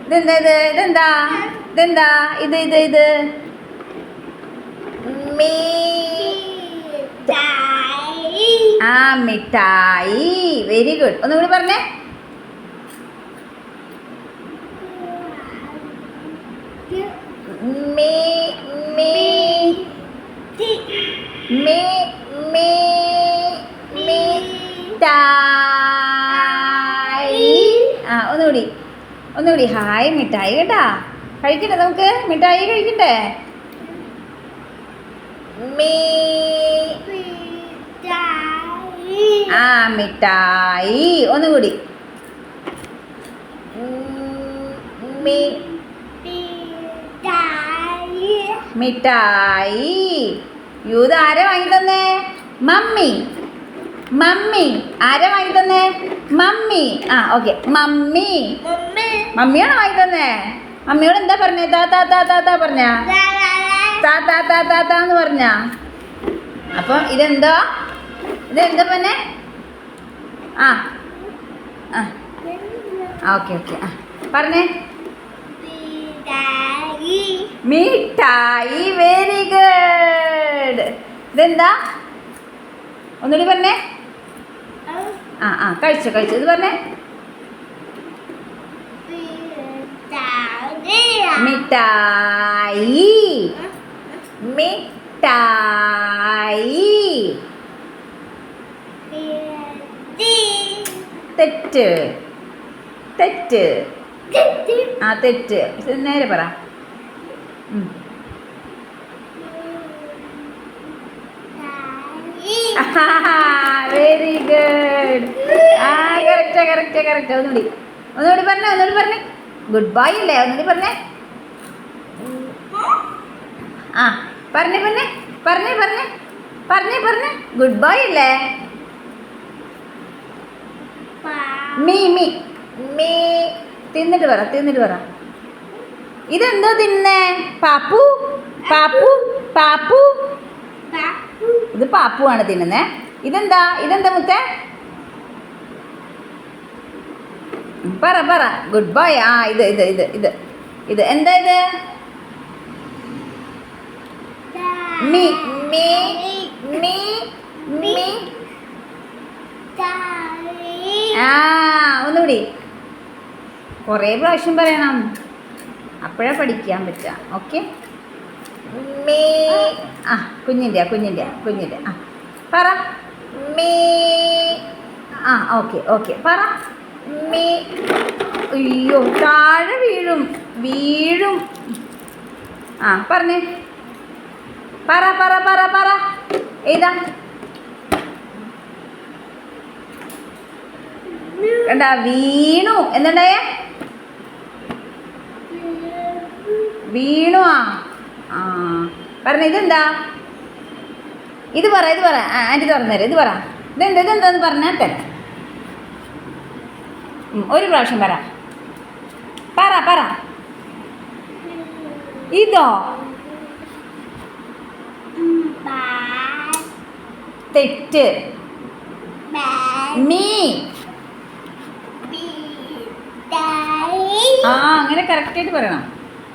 ഇതെന്താ ഇത് ഇത് ഇത് ആ മിഠായി. Very good. ഒന്നുകൂടി പറഞ്ഞേ. ഒന്നുകൂടി ഹായ് മിഠായി കേട്ടാ. കഴിക്കട്ടെ, നമുക്ക് മിഠായി കഴിക്കണ്ടേ. ആ മിഠായി. ഒന്നുകൂടി മിഠായി. യൂത് ആരെ വാങ്ങി തന്നേ? മമ്മി. ആരെ വാങ്ങി തന്നേ? മമ്മി. ആ ഓക്കെ, മമ്മിയാണോ വാങ്ങി തന്നേ? മമ്മിയോട് എന്താ പറഞ്ഞേ? താത്താ പറഞ്ഞ താത്താന്ന് പറഞ്ഞ. അപ്പം ഇതെന്താ പിന്നെ? ആ ഓക്കെ ആ പറഞ്ഞേ. മിഠായി. Very good. ഇതെന്താ? ഒന്നുകൂടി പറഞ്ഞേ. കഴിച്ചു ഇത് പറഞ്ഞേ. മിഠായി. തെറ്റ്. തെറ്റ്. നേരെ പറ. Very good. കറക്റ്റ്. ഒന്നുകൂടി പറഞ്ഞേ. ഗുഡ് ബൈ അല്ലേ? ഒന്നുകൂടി പറഞ്ഞേ. പറഞ്ഞേ. ഗുഡ് ബൈ അല്ലേ? മീ തിന്നിട്ട് പറ. ഇതെന്തോ തിന്നേ? പാപ്പു. ഇത് പാപ്പുവാണ് തിന്നുന്നേ. ഇതെന്താ മുത്തേ? പറ. Good bye. ഇത് എന്താ? ഇത് ഒന്നുകൂടി കുറേ പ്രാവശ്യം പറയണം, അപ്പോഴാ പഠിക്കാൻ പറ്റുക. ഓക്കെ. കുഞ്ഞിൻ്റെ പറ. ഓക്കെ പറ. അയ്യോ, താഴെ വീഴും. പറഞ്ഞേ. പറ. ഏതാ? കണ്ടാ? വീണു. എന്തുണ്ടായേ? വീണു. പറഞ്ഞ. ഇതെന്താ? ഇത് പറ. ആൻറ്റി തുറന്നേരം. ഇത് പറ. ഇതെന്താന്ന് പറഞ്ഞാട്ടെ. ഒരു പ്രാവശ്യം പറ. ഇതോ? തെറ്റ്. അങ്ങനെ കറക്റ്റായിട്ട് പറയണം.